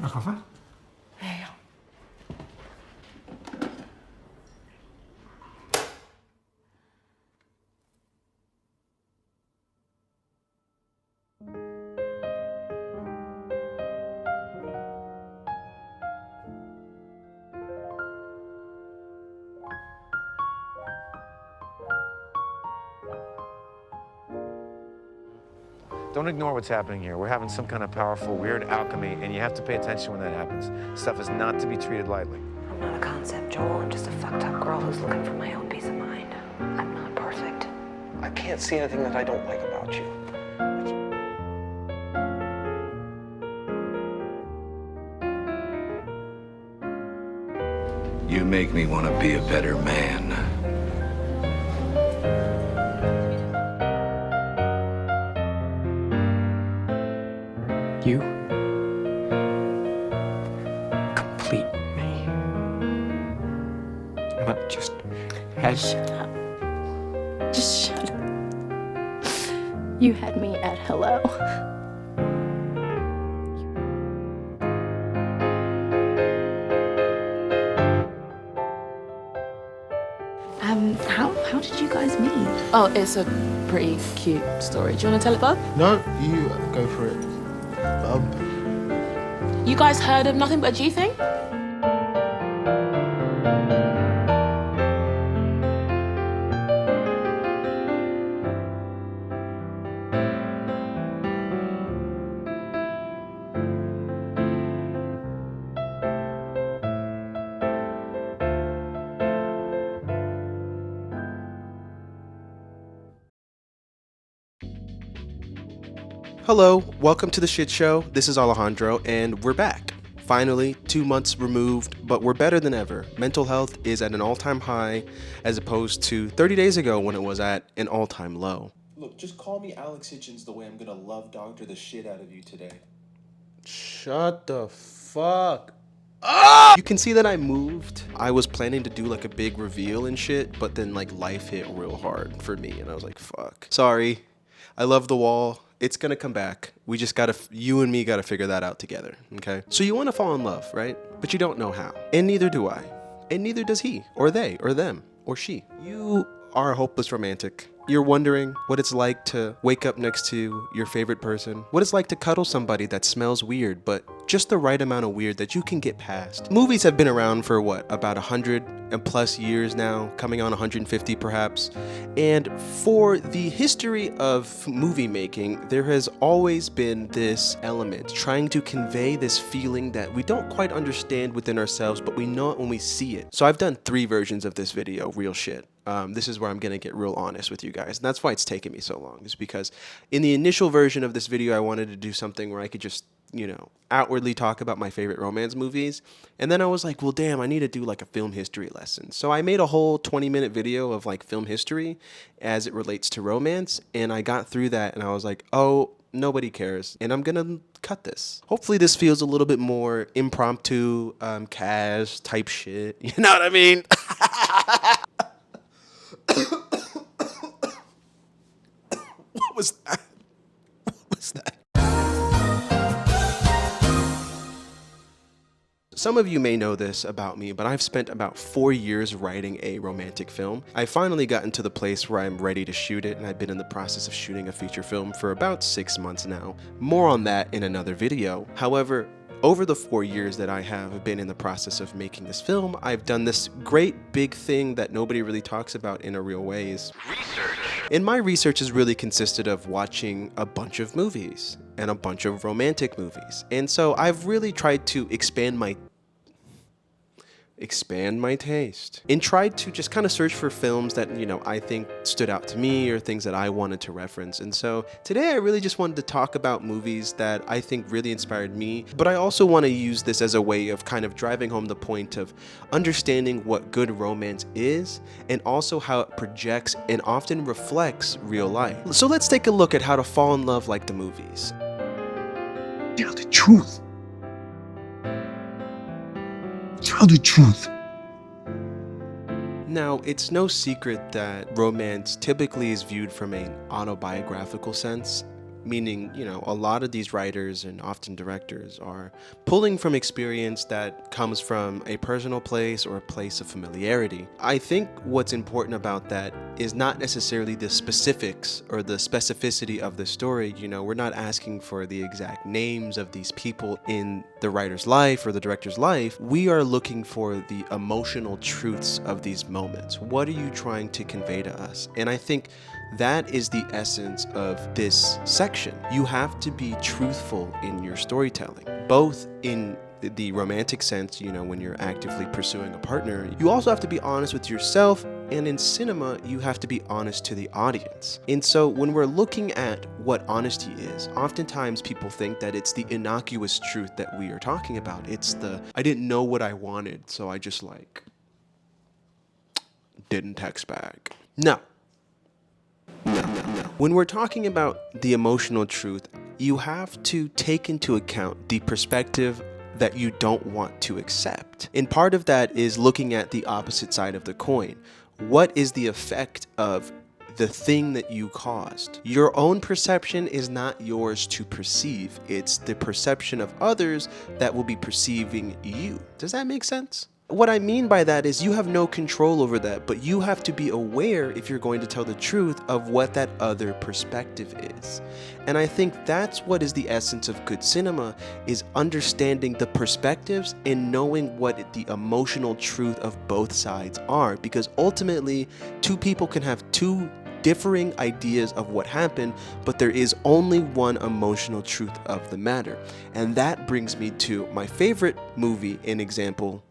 Agafa. Don't ignore what's happening here. We're having some kind of powerful, weird alchemy, and you have to pay attention when that happens. Stuff is not to be treated lightly. I'm not a concept, Joel. I'm just a fucked up girl who's looking for my own peace of mind. I'm not perfect. I can't see anything that I don't like about you. You make me want to be a better man. You complete me. But just has. Shut up. Just shut up. You had me at hello. How did you guys meet? Oh, it's a pretty cute story. Do you want to tell it, Bob? No, you go for it. You guys heard of Nothing But a G Thing? Hello, welcome to the shit show. This is Alejandro, and we're back. Finally, 2 months removed, but we're better than ever. Mental health is at an all-time high, as opposed to 30 days ago when it was at an all-time low. Look, just call me Alex Hitchens the way I'm gonna love doctor the shit out of you today. Shut the fuck up! You can see that I moved. I was planning to do like a big reveal and shit, but then like life hit real hard for me, and I was like, fuck. Sorry. I love the wall. It's gonna come back. We just gotta, you and me gotta figure that out together, okay? So you wanna fall in love, right? But you don't know how. And neither do I. And neither does he, or they, or them, or she. You are a hopeless romantic. You're wondering what it's like to wake up next to your favorite person, what it's like to cuddle somebody that smells weird, but just the right amount of weird that you can get past. Movies have been around for what, about 100 and plus years now, coming on 150 perhaps. And for the history of movie making, there has always been this element trying to convey this feeling that we don't quite understand within ourselves, but we know it when we see it. So I've done 3 versions of this video, real shit. This is where I'm gonna get real honest with you guys, and that's why it's taken me so long, is because in the initial version of this video I wanted to do something where I could just, you know, outwardly talk about my favorite romance movies, and then I was like, well damn, I need to do like a film history lesson. So I made a whole 20-minute video of like film history as it relates to romance, and I got through that and I was like, oh, nobody cares, and I'm gonna cut this. Hopefully this feels a little bit more impromptu, cash type shit, you know what I mean? What was that? What was that? Some of you may know this about me, but I've spent about 4 years writing a romantic film. I finally gotten to the place where I'm ready to shoot it, and I've been in the process of shooting a feature film for about 6 months now. More on that in another video. However, over the 4 years that I have been in the process of making this film, I've done this great big thing that nobody really talks about in a real way is research. And my research has really consisted of watching a bunch of movies and a bunch of romantic movies. And so I've really tried to expand my taste and tried to just kind of search for films that, you know, I think stood out to me or things that I wanted to reference. And so today I really just wanted to talk about movies that I think really inspired me, but I also want to use this as a way of kind of driving home the point of understanding what good romance is and also how it projects and often reflects real life. So let's take a look at how to fall in love like the movies. Tell the truth. Tell the truth. Now, it's no secret that romance typically is viewed from an autobiographical sense, meaning, you know, a lot of these writers and often directors are pulling from experience that comes from a personal place or a place of familiarity. I think what's important about that is not necessarily the specifics or the specificity of the story. You know, we're not asking for the exact names of these people in the writer's life or the director's life. We are looking for the emotional truths of these moments. What are you trying to convey to us? And I think that is the essence of this section. You have to be truthful in your storytelling, both in the romantic sense, you know, when you're actively pursuing a partner. You also have to be honest with yourself, and in cinema, you have to be honest to the audience. And so when we're looking at what honesty is, oftentimes people think that it's the innocuous truth that we are talking about. It's the, I didn't know what I wanted, so I just like didn't text back. No. When we're talking about the emotional truth, you have to take into account the perspective that you don't want to accept. And part of that is looking at the opposite side of the coin. What is the effect of the thing that you caused? Your own perception is not yours to perceive. It's the perception of others that will be perceiving you. Does that make sense? What I mean by that is you have no control over that, but you have to be aware, if you're going to tell the truth, of what that other perspective is. And I think that's what is the essence of good cinema, is understanding the perspectives and knowing what the emotional truth of both sides are, because ultimately two people can have two differing ideas of what happened, but there is only one emotional truth of the matter. And that brings me to my favorite movie and example.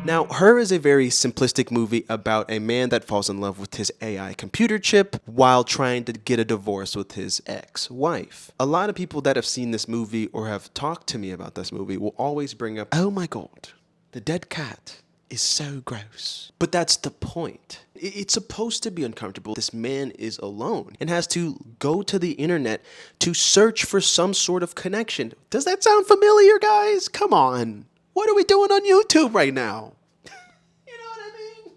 Now, Her is a very simplistic movie about a man that falls in love with his AI computer chip while trying to get a divorce with his ex-wife. A lot of people that have seen this movie or have talked to me about this movie will always bring up, oh my God, the dead cat is so gross. But that's the point. It's supposed to be uncomfortable. This man is alone and has to go to the internet to search for some sort of connection. Does that sound familiar, guys? Come on. What are we doing on YouTube right now? You know what I mean?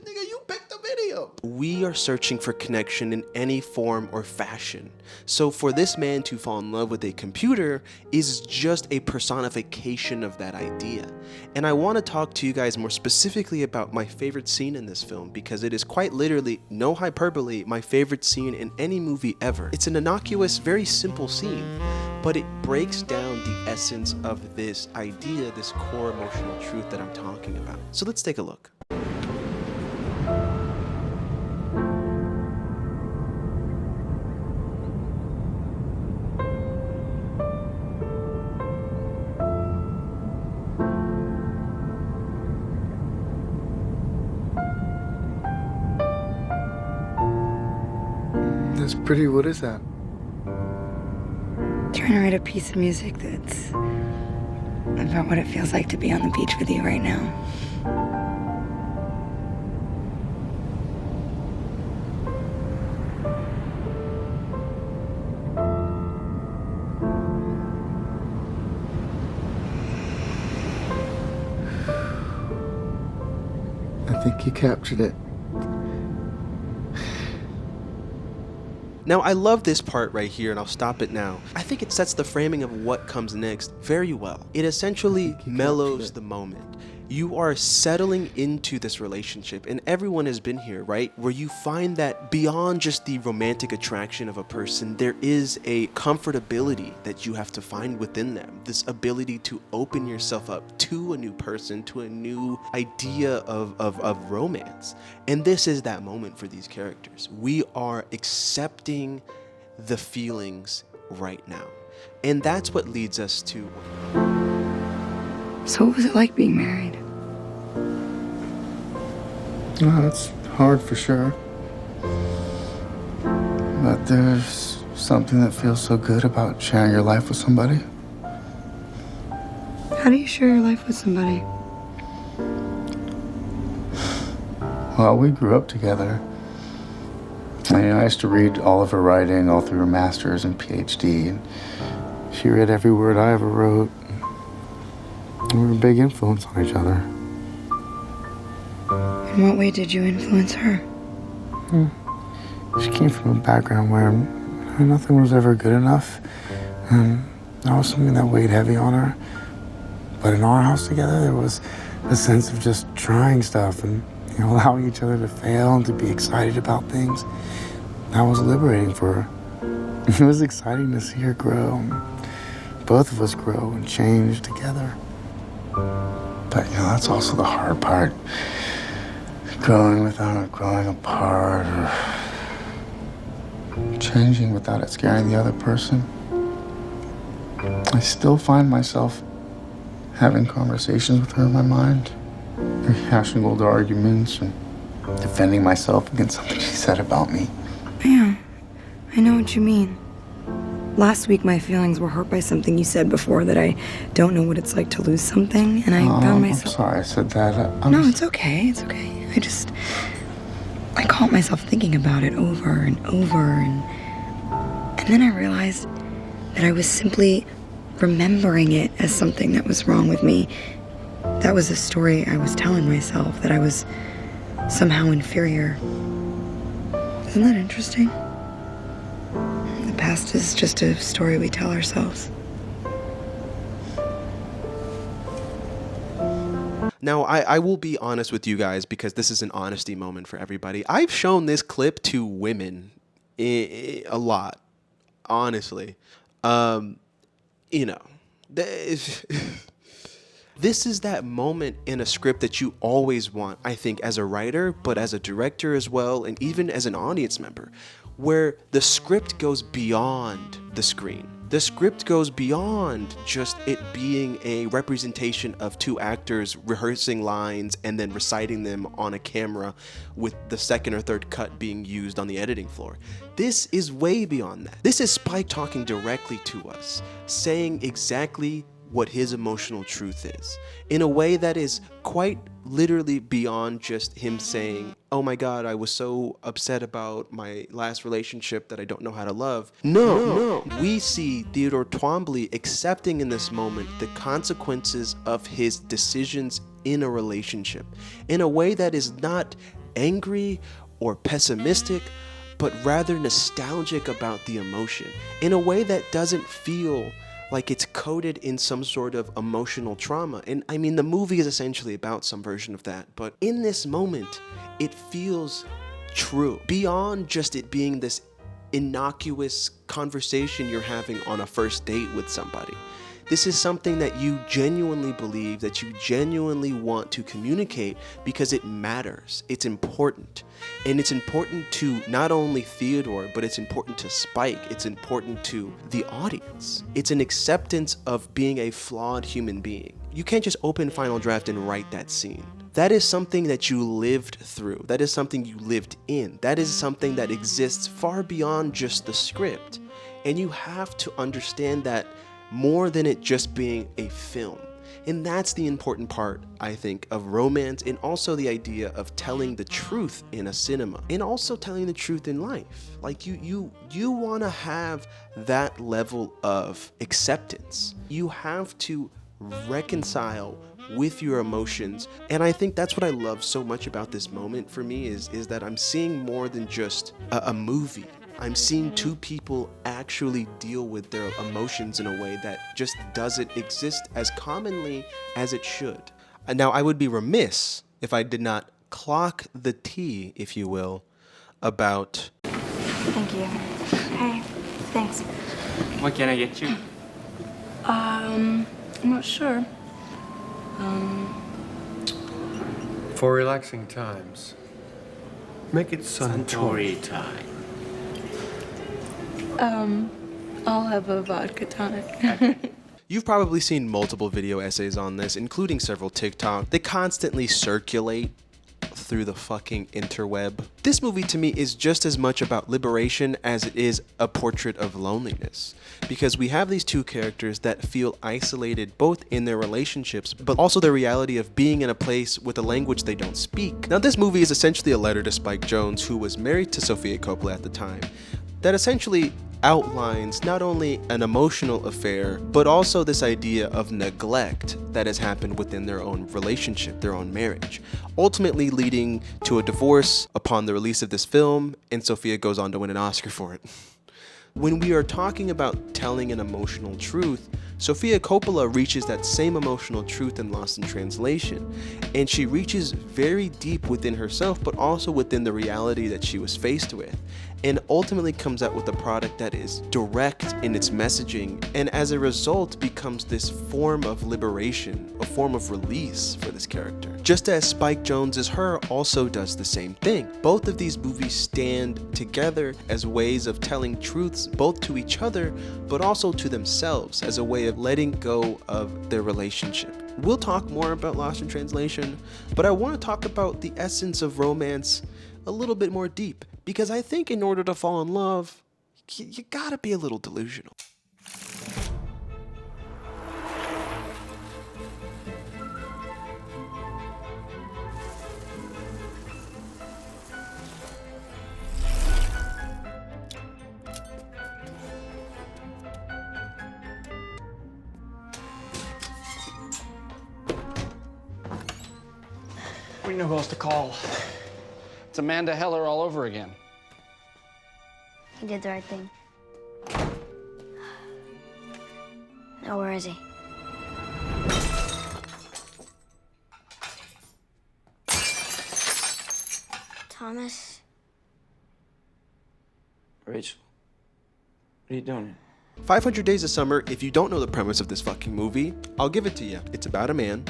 Nigga, you picked the video. We are searching for connection in any form or fashion. So for this man to fall in love with a computer is just a personification of that idea. And I want to talk to you guys more specifically about my favorite scene in this film, because it is quite literally, no hyperbole, my favorite scene in any movie ever. It's an innocuous, very simple scene, but it breaks down the essence of this idea, this core emotional truth that I'm talking about. So let's take a look. That's pretty. What is that? Trying to write a piece of music that's about what it feels like to be on the beach with you right now. I think you captured it. Now, I love this part right here, and I'll stop it now. I think it sets the framing of what comes next very well. It essentially mellows the moment. You are settling into this relationship, and everyone has been here, right? Where you find that beyond just the romantic attraction of a person, there is a comfortability that you have to find within them. This ability to open yourself up to a new person, to a new idea of romance. And this is that moment for these characters. We are accepting the feelings right now. And that's what leads us to... So what was it like being married? Well, it's hard for sure. But there's something that feels so good about sharing your life with somebody. How do you share your life with somebody? Well, we grew up together. I used to read all of her writing all through her master's and PhD. And She read every word I ever wrote. We were a big influence on each other. In what way did you influence her? She came from a background where nothing was ever good enough. And that was something that weighed heavy on her. But in our house together, there was a sense of just trying stuff and allowing each other to fail and to be excited about things. That was liberating for her. It was exciting to see her grow. Both of us grow and change together. But that's also the hard part. Growing without growing apart, or changing without it scaring the other person. I still find myself having conversations with her in my mind, rehashing old arguments and defending myself against something she said about me. Yeah, I know what you mean. Last week, my feelings were hurt by something you said before, that I don't know what it's like to lose something, and I found myself... I'm sorry I said that. No, it's okay, it's okay. I caught myself thinking about it over and over, and then I realized that I was simply remembering it as something that was wrong with me. That was a story I was telling myself, that I was somehow inferior. Isn't that interesting? The past is just a story we tell ourselves. Now, I will be honest with you guys, because this is an honesty moment for everybody. I've shown this clip to women a lot, honestly. This is that moment in a script that you always want, I think, as a writer, but as a director as well, and even as an audience member, where the script goes beyond the screen. The script goes beyond just it being a representation of two actors rehearsing lines and then reciting them on a camera with the second or third cut being used on the editing floor. This is way beyond that. This is Spike talking directly to us, saying exactly what his emotional truth is, in a way that is quite literally beyond just him saying, oh my god, I was so upset about my last relationship that I don't know how to love. No. We see Theodore Twombly accepting in this moment the consequences of his decisions in a relationship, in a way that is not angry or pessimistic, but rather nostalgic about the emotion, in a way that doesn't feel like it's coded in some sort of emotional trauma. And I mean, the movie is essentially about some version of that, but in this moment, it feels true. Beyond just it being this innocuous conversation you're having on a first date with somebody. This is something that you genuinely believe, that you genuinely want to communicate because it matters. It's important. And it's important to not only Theodore, but it's important to Spike. It's important to the audience. It's an acceptance of being a flawed human being. You can't just open Final Draft and write that scene. That is something that you lived through. That is something you lived in. That is something that exists far beyond just the script. And you have to understand that more than it just being a film. And that's the important part, I think, of romance, and also the idea of telling the truth in a cinema, and also telling the truth in life. Like you want to have that level of acceptance. You have to reconcile with your emotions. And I think that's what I love so much about this moment for me is that I'm seeing more than just a movie. I'm seeing two people actually deal with their emotions in a way that just doesn't exist as commonly as it should. Now, I would be remiss if I did not clock the tea, if you will, about... Thank you. Hey, thanks. What can I get you? I'm not sure. For relaxing times, make it Suntory time. I'll have a vodka tonic. You've probably seen multiple video essays on this, including several TikTok. They constantly circulate through the fucking interweb. This movie to me is just as much about liberation as it is a portrait of loneliness, because we have these two characters that feel isolated both in their relationships but also the reality of being in a place with a language they don't speak. Now, this movie is essentially a letter to Spike Jonze, who was married to Sofia Coppola at the time, that essentially outlines not only an emotional affair, but also this idea of neglect that has happened within their own relationship, their own marriage, ultimately leading to a divorce upon the release of this film, and Sofia goes on to win an Oscar for it. When we are talking about telling an emotional truth, Sofia Coppola reaches that same emotional truth in Lost in Translation, and she reaches very deep within herself, but also within the reality that she was faced with, and ultimately comes out with a product that is direct in its messaging, and as a result becomes this form of liberation, a form of release for this character. Just as Spike Jonze's Her also does the same thing. Both of these movies stand together as ways of telling truths both to each other, but also to themselves as a way of letting go of their relationship. We'll talk more about Lost in Translation, but I want to talk about the essence of romance a little bit more deep, because I think in order to fall in love, you gotta be a little delusional. We know who else to call. It's Amanda Heller all over again. He did the right thing. Now, where is he? Thomas? Rachel, what are you doing? 500 Days of Summer, if you don't know the premise of this fucking movie, I'll give it to you. It's about a man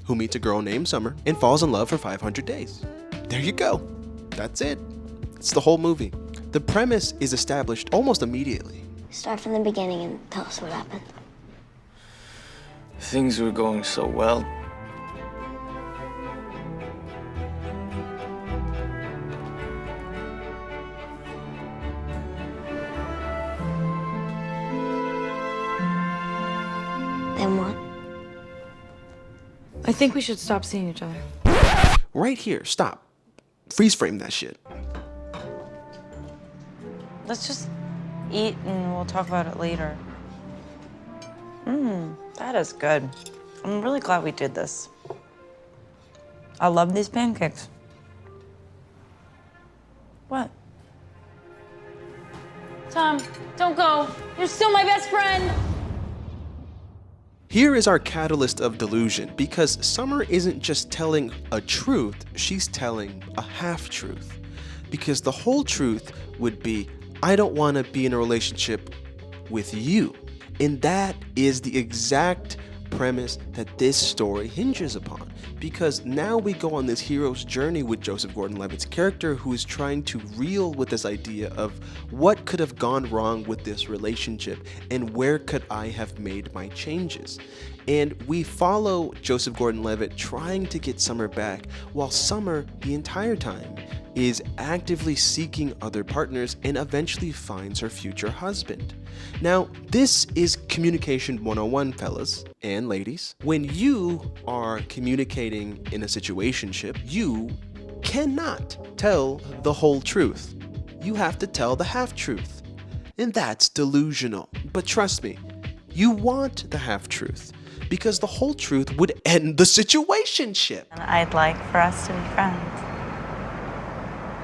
who meets a girl named Summer and falls in love for 500 days. There you go. That's it. It's the whole movie. The premise is established almost immediately. Start from the beginning and tell us what happened. Things were going so well. Then what? I think we should stop seeing each other. Right here, stop. Freeze frame that shit. Let's just eat and we'll talk about it later. That is good. I'm really glad we did this. I love these pancakes. What? Tom, don't go. You're still my best friend. Here is our catalyst of delusion, because Summer isn't just telling a truth, she's telling a half-truth. Because the whole truth would be, I don't want to be in a relationship with you. And that is the exact premise that this story hinges upon. Because now we go on this hero's journey with Joseph Gordon-Levitt's character, who is trying to reel with this idea of what could have gone wrong with this relationship and where could I have made my changes. And we follow Joseph Gordon-Levitt trying to get Summer back, while Summer, the entire time, is actively seeking other partners and eventually finds her future husband. Now, this is communication 101, fellas and ladies. When you are communicating in a situationship, you cannot tell the whole truth. You have to tell the half-truth. And that's delusional. But trust me, you want the half-truth, because the whole truth would end the situationship. And I'd like for us to be friends.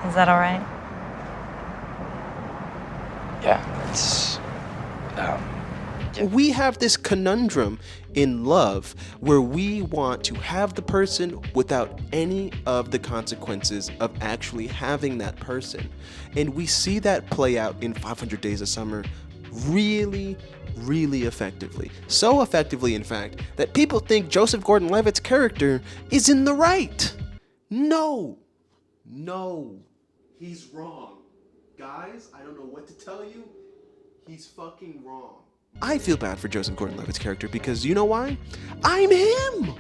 Is that all right? Yeah, it's... We have this conundrum in love where we want to have the person without any of the consequences of actually having that person. And we see that play out in 500 Days of Summer really, really effectively. So effectively, in fact, that people think Joseph Gordon-Levitt's character is in the right. No, he's wrong. Guys, I don't know what to tell you. He's fucking wrong. I feel bad for Joseph Gordon-Levitt's character because you know why? I'm him.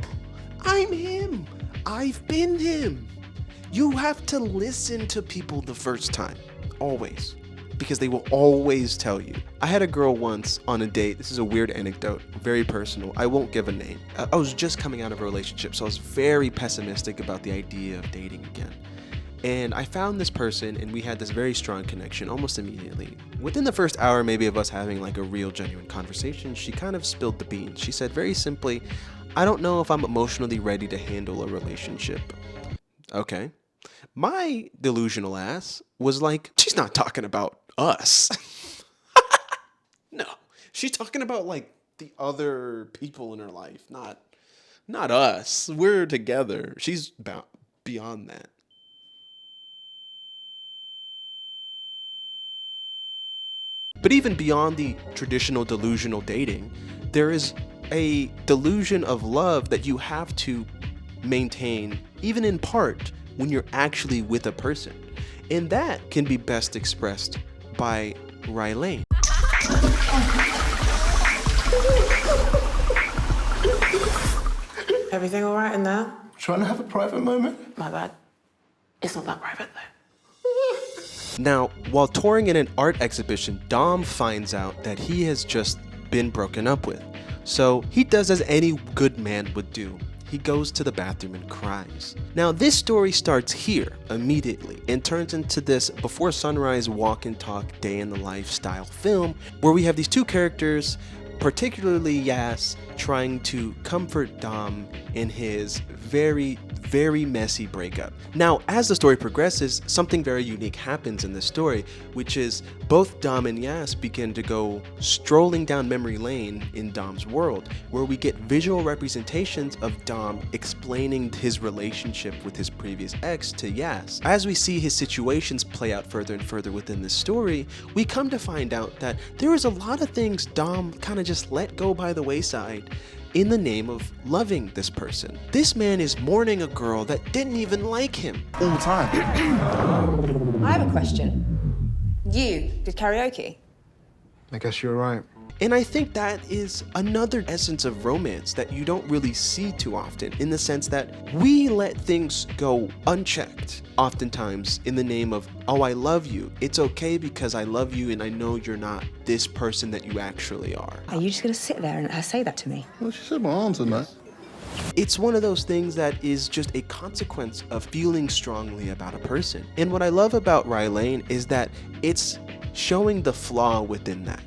I've been him. You have to listen to people the first time, always, because they will always tell you. I had a girl once on a date. This is a weird anecdote, very personal. I won't give a name. I was just coming out of a relationship, so I was very pessimistic about the idea of dating again. And I found this person and we had this very strong connection almost immediately. Within the first hour maybe of us having like a real genuine conversation, she kind of spilled the beans. She said very simply, I don't know if I'm emotionally ready to handle a relationship. Okay. My delusional ass was like, she's not talking about us. No, she's talking about like the other people in her life, not us. We're together. She's beyond that. But even beyond the traditional delusional dating, there is a delusion of love that you have to maintain, even in part, when you're actually with a person. And that can be best expressed by Rylane. Everything all right in there? Trying to have a private moment? My bad. It's not that private though. Now, while touring in an art exhibition, Dom finds out that he has just been broken up with. So he does as any good man would do. He goes to the bathroom and cries. Now, this story starts here immediately and turns into this before sunrise walk and talk day in the life style film where we have these two characters, particularly Yas, trying to comfort Dom in his very messy breakup. Now, as the story progresses, something very unique happens in this story, which is both Dom and Yas begin to go strolling down memory lane in Dom's world, where we get visual representations of Dom explaining his relationship with his previous ex to Yas. As we see his situations play out further and further within this story, we come to find out that there is a lot of things Dom kind of just let go by the wayside in the name of loving this person. This man is mourning a girl that didn't even like him. All the time. I have a question. You did karaoke? I guess you're right. And I think that is another essence of romance that you don't really see too often, in the sense that we let things go unchecked, oftentimes in the name of, oh, I love you. It's okay because I love you and I know you're not this person that you actually are. Are you just gonna sit there and let her say that to me? Well, she said my arms are nice. It's one of those things that is just a consequence of feeling strongly about a person. And what I love about Rylane is that it's showing the flaw within that.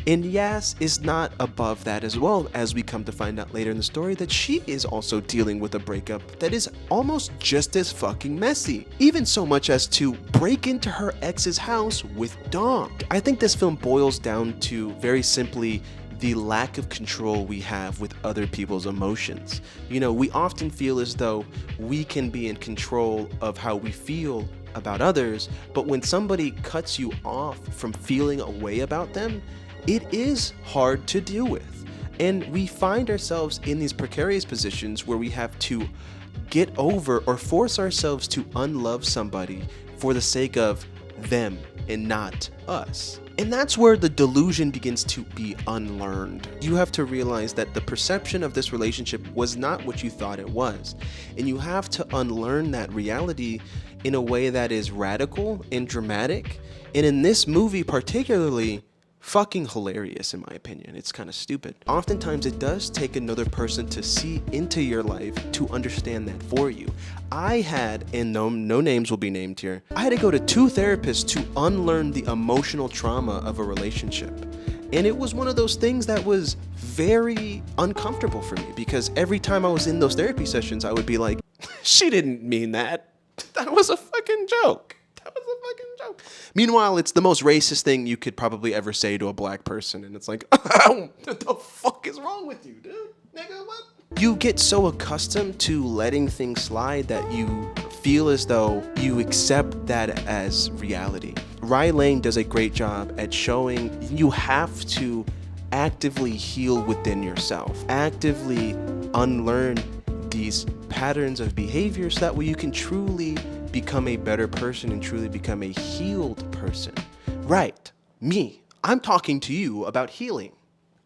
And Yas is not above that as well, as we come to find out later in the story that she is also dealing with a breakup that is almost just as fucking messy. Even so much as to break into her ex's house with Dom. I think this film boils down to very simply the lack of control we have with other people's emotions. You know, we often feel as though we can be in control of how we feel about others, but when somebody cuts you off from feeling a way about them, it is hard to deal with. And we find ourselves in these precarious positions where we have to get over or force ourselves to unlove somebody for the sake of them and not us. And that's where the delusion begins to be unlearned. You have to realize that the perception of this relationship was not what you thought it was. And you have to unlearn that reality in a way that is radical and dramatic. And in this movie particularly, fucking hilarious in my opinion. It's kind of stupid. Oftentimes it does take another person to see into your life to understand that for you. I had, and no names will be named here, I had to go to 2 therapists to unlearn the emotional trauma of a relationship. And it was one of those things that was very uncomfortable for me, because every time I was in those therapy sessions, I would be like, she didn't mean that. That was a fucking joke. That was a fucking joke. Meanwhile, it's the most racist thing you could probably ever say to a black person. And it's like, what the fuck is wrong with you, dude? Nigga, what? You get so accustomed to letting things slide that you feel as though you accept that as reality. Rylane does a great job at showing you have to actively heal within yourself, actively unlearn these patterns of behavior so that way you can truly become a better person and truly become a healed person. Right, me. I'm talking to you about healing.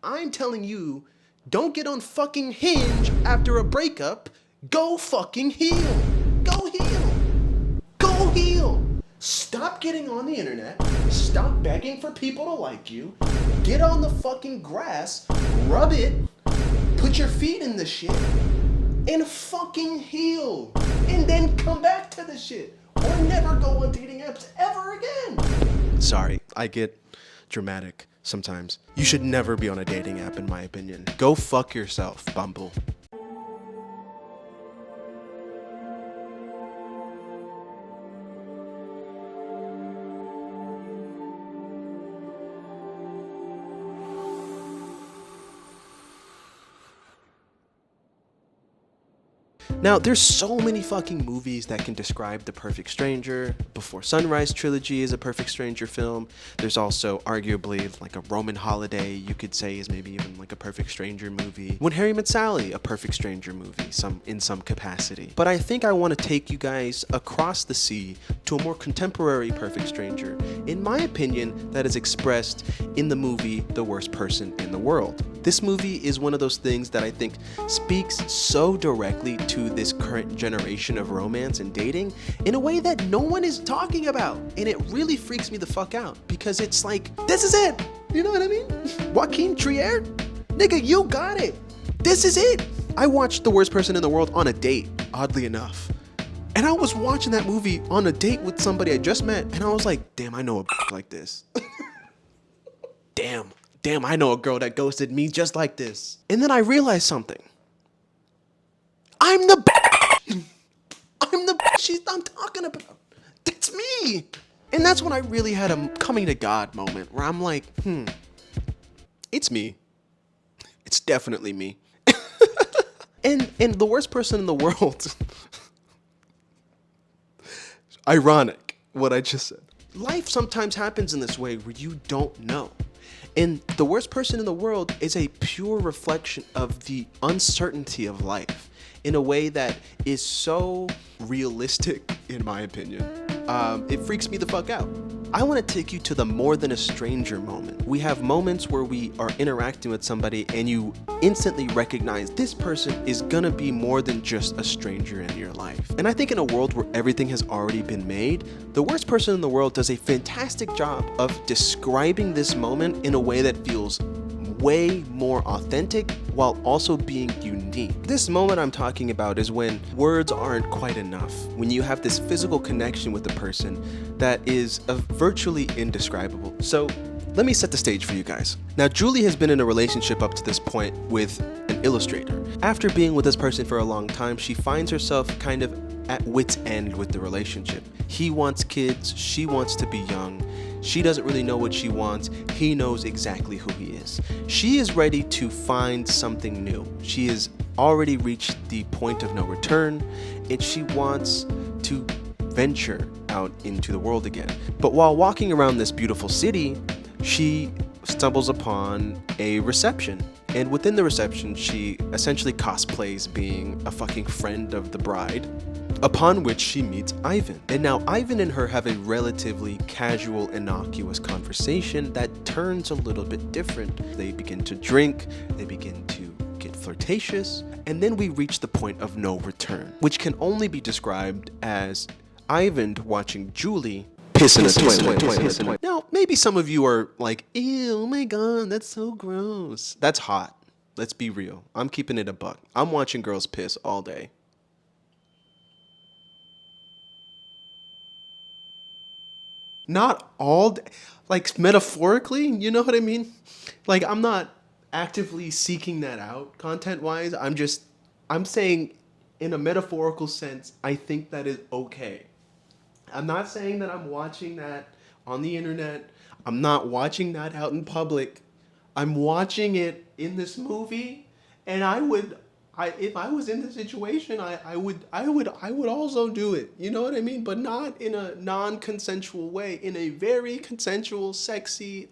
I'm telling you, don't get on fucking Hinge after a breakup. Go fucking heal. Go heal. Go heal. Stop getting on the internet. Stop begging for people to like you. Get on the fucking grass. Rub it. Put your feet in the shit. And fucking heal. And then come back to the shit. or never go on dating apps ever again. Sorry, I get dramatic sometimes. You should never be on a dating app, in my opinion. Go fuck yourself, Bumble. Now, there's so many fucking movies that can describe The Perfect Stranger. Before Sunrise trilogy is a Perfect Stranger film. There's also arguably like a Roman Holiday, you could say, is maybe even like a Perfect Stranger movie. When Harry Met Sally, a Perfect Stranger movie, in some capacity. But I think I want to take you guys across the sea to a more contemporary Perfect Stranger, in my opinion, that is expressed in the movie The Worst Person in the World. This movie is one of those things that I think speaks so directly to this current generation of romance and dating in a way that no one is talking about. And it really freaks me the fuck out because it's like, this is it. You know what I mean? Joaquin Trier? Nigga, you got it. This is it. I watched The Worst Person in the World on a date, oddly enough. And I was watching that movie on a date with somebody I just met, and I was like, damn, I know a like this. Damn, I know a girl that ghosted me just like this. And then I realized something. I'm the I'm talking about. That's me. And that's when I really had a coming to God moment where I'm like, it's me. It's definitely me. and The Worst Person in the World. Ironic what I just said. Life sometimes happens in this way where you don't know. And The Worst Person in the World is a pure reflection of the uncertainty of life in a way that is so realistic, in my opinion. It freaks me the fuck out. I want to take you to the more than a stranger moment. We have moments where we are interacting with somebody and you instantly recognize this person is gonna be more than just a stranger in your life. And I think in a world where everything has already been made, The Worst Person in the World does a fantastic job of describing this moment in a way that feels way more authentic while also being unique. This moment I'm talking about is when words aren't quite enough, when you have this physical connection with the person that is virtually indescribable. So let me set the stage for you guys. Now, Julie has been in a relationship up to this point with an illustrator. After being with this person for a long time, she finds herself kind of at wit's end with the relationship. He wants kids, she wants to be young. She doesn't really know what she wants. He knows exactly who he is. She is ready to find something new. She has already reached the point of no return, and she wants to venture out into the world again. But while walking around this beautiful city, she stumbles upon a reception. And within the reception, she essentially cosplays being a fucking friend of the bride, upon which she meets Ivan. And now Ivan and her have a relatively casual, innocuous conversation that turns a little bit different. They begin to drink, they begin to get flirtatious, and then we reach the point of no return, which can only be described as Ivan watching Julie piss in a toilet. Now, maybe some of you are like, ew, oh my god, that's so gross. That's hot. Let's be real. I'm keeping it a buck. I'm watching girls piss all day. Not all day, like metaphorically, you know what I mean? Like, I'm not actively seeking that out content-wise. I'm saying in a metaphorical sense, I think that is okay. I'm not saying that I'm watching that on the internet. I'm not watching that out in public. I'm watching it in this movie, and if I was in the situation, I would also do it. You know what I mean? But not in a non-consensual way, in a very consensual, sexy,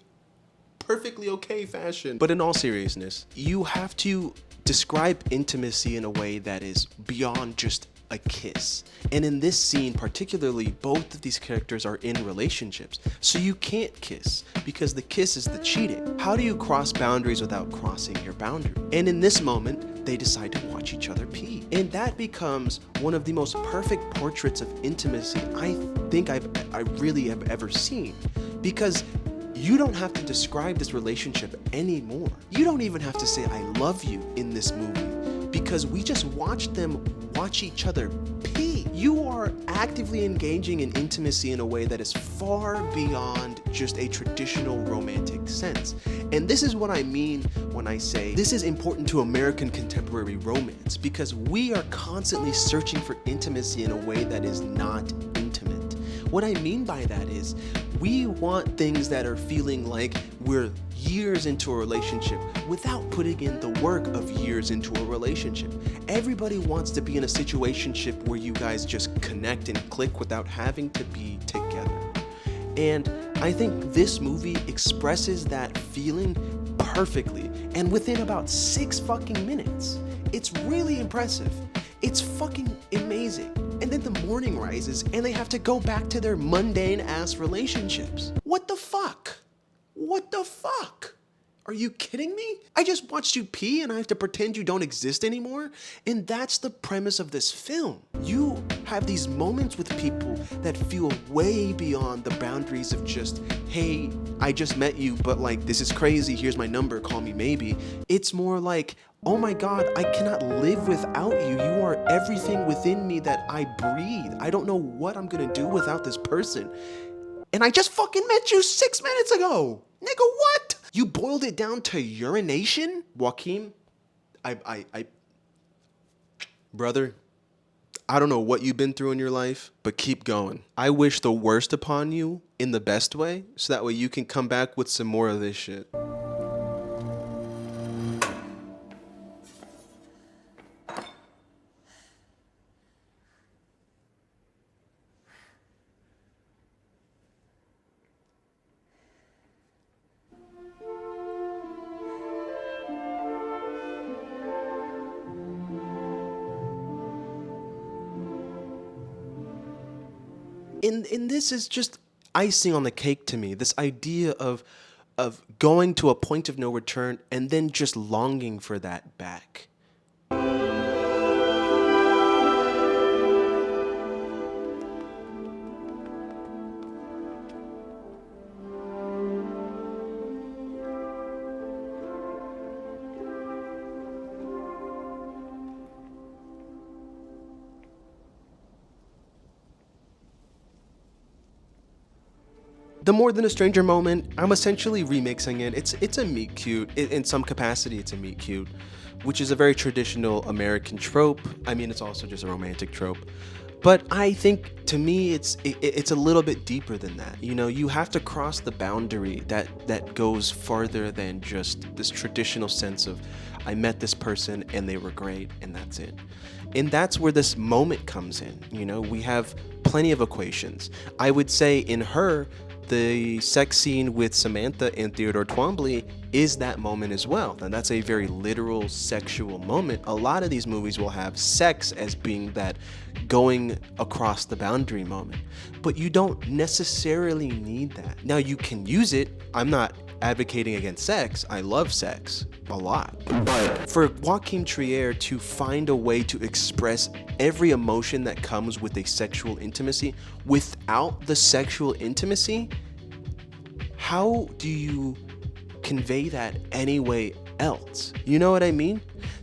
perfectly okay fashion. But in all seriousness, you have to describe intimacy in a way that is beyond just a kiss. And in this scene particularly, both of these characters are in relationships. So you can't kiss because the kiss is the cheating. How do you cross boundaries without crossing your boundary? And in this moment, they decide to watch each other pee. And that becomes one of the most perfect portraits of intimacy I think I really have ever seen. Because you don't have to describe this relationship anymore. You don't even have to say I love you in this movie, because we just watched them watch each other pee. You are actively engaging in intimacy in a way that is far beyond just a traditional romantic sense. And this is what I mean when I say this is important to American contemporary romance, because we are constantly searching for intimacy in a way that is not intimate. What I mean by that is we want things that are feeling like we're years into a relationship without putting in the work of years into a relationship. Everybody wants to be in a situationship where you guys just connect and click without having to be together. And I think this movie expresses that feeling perfectly and within about 6 fucking minutes. It's really impressive. It's fucking amazing. And then the morning rises and they have to go back to their mundane ass relationships. What the fuck? What the fuck? Are you kidding me? I just watched you pee and I have to pretend you don't exist anymore? And that's the premise of this film. You have these moments with people that feel way beyond the boundaries of just, hey, I just met you, but like, this is crazy, here's my number, call me maybe. It's more like, oh my God, I cannot live without you. You are everything within me that I breathe. I don't know what I'm gonna do without this person. And I just fucking met you 6 minutes ago. Nigga, what? You boiled it down to urination? Joaquin, brother, I don't know what you've been through in your life, but keep going. I wish the worst upon you in the best way, so that way you can come back with some more of this shit. And this is just icing on the cake to me. This idea of going to a point of no return and then just longing for that back. The More Than a Stranger moment, I'm essentially remixing it. It's a meet cute. In some capacity, it's a meet cute, which is a very traditional American trope. I mean, it's also just a romantic trope. But I think, to me, it's a little bit deeper than that. You know, you have to cross the boundary that goes farther than just this traditional sense of, I met this person and they were great and that's it. And that's where this moment comes in. You know, we have plenty of equations. I would say in Her, the sex scene with Samantha and Theodore Twombly is that moment as well. And that's a very literal sexual moment. A lot of these movies will have sex as being that going across the boundary moment, but you don't necessarily need that. Now you can use it. I'm not advocating against sex. I love sex a lot. But for Joaquin Trier to find a way to express every emotion that comes with a sexual intimacy without the sexual intimacy, how do you convey that anyway else? You know what I mean?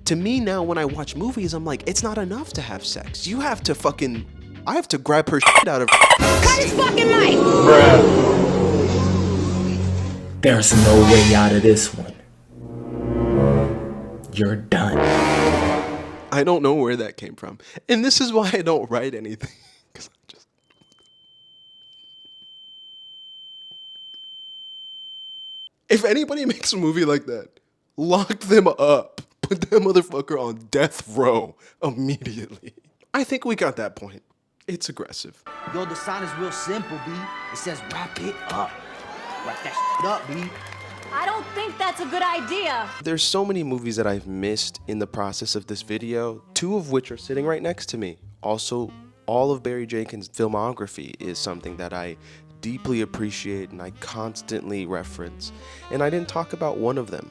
To me now, when I watch movies, I'm like, it's not enough to have sex. You have to fucking, I have to grab her shit out of. Cut his fucking mic! Bruh. There's no way out of this one. You're done. I don't know where that came from. And this is why I don't write anything. Because I just... If anybody makes a movie like that, lock them up. Put that motherfucker on death row immediately. I think we got that point. It's aggressive. Yo, the sign is real simple, B. It says wrap it up. Wrap that shit up, B. I don't think that's a good idea. There's so many movies that I've missed in the process of this video, 2 of which are sitting right next to me. Also, all of Barry Jenkins' filmography is something that I deeply appreciate and I constantly reference. And I didn't talk about one of them.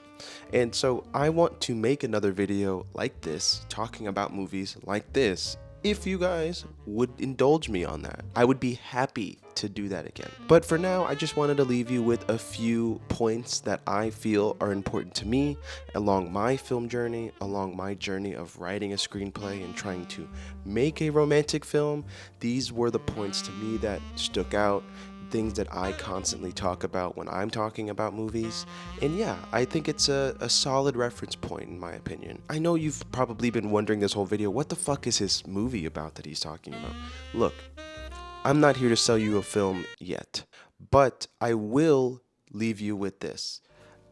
And so I want to make another video like this, talking about movies like this, if you guys would indulge me on that. I would be happy to do that again. But for now, I just wanted to leave you with a few points that I feel are important to me along my film journey, along my journey of writing a screenplay and trying to make a romantic film. These were the points to me that stuck out, things that I constantly talk about when I'm talking about movies. And yeah, I think it's a solid reference point in my opinion. I know you've probably been wondering this whole video, what the fuck is his movie about that he's talking about? Look, I'm not here to sell you a film yet, but I will leave you with this.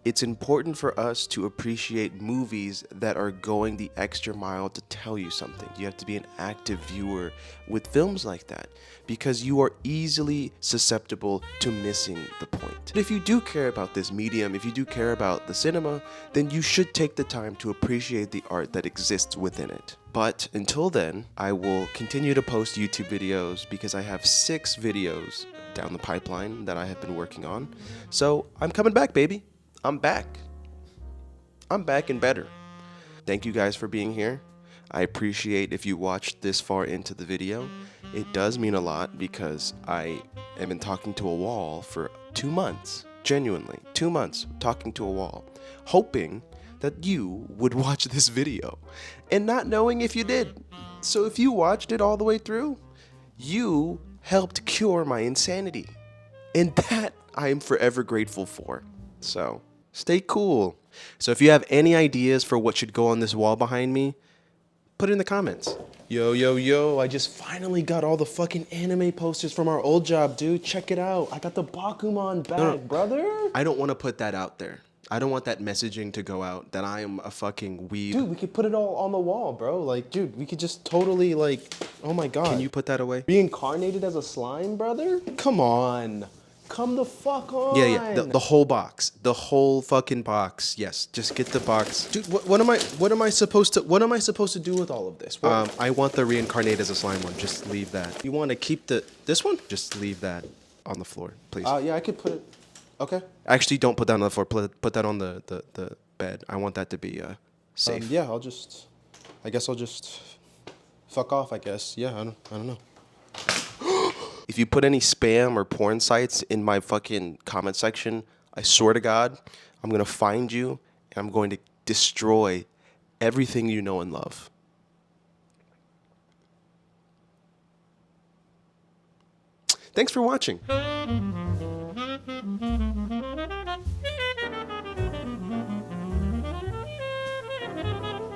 It's important for us to appreciate movies that are going the extra mile to tell you something. You have to be an active viewer with films like that because you are easily susceptible to missing the point. If you do care about this medium, if you do care about the cinema, then you should take the time to appreciate the art that exists within it. But until then, I will continue to post YouTube videos because I have 6 videos down the pipeline that I have been working on. So I'm coming back, baby. I'm back. I'm back and better. Thank you guys for being here. I appreciate if you watched this far into the video. It does mean a lot because I have been talking to a wall for 2 months. Genuinely, 2 months talking to a wall, hoping that you would watch this video and not knowing if you did. So if you watched it all the way through, you helped cure my insanity. And that I am forever grateful for. So stay cool. So if you have any ideas for what should go on this wall behind me, put it in the comments. Yo, I just finally got all the fucking anime posters from our old job, dude. Check it out. I got the Bakuman bag, brother. I don't want to put that out there. I don't want that messaging to go out that I am a fucking weeb. Dude, we could put it all on the wall, bro. Like, dude, we could just totally, like, oh my God. Can you put that away? Reincarnated as a slime, brother? Come on. Come the fuck on. Yeah, the whole box. The whole fucking box. Yes, just get the box. Dude, what am I supposed to do with all of this? I want the reincarnate as a slime one. Just leave that. You want to keep this one? Just leave that on the floor, please. Yeah, I could put it. Okay. Actually, don't put that on the floor. Put that on the bed. I want that to be safe. Yeah, I guess I'll just fuck off, I guess. Yeah, I don't know. If you put any spam or porn sites in my fucking comment section, I swear to God, I'm going to find you and I'm going to destroy everything you know and love. Thanks for watching.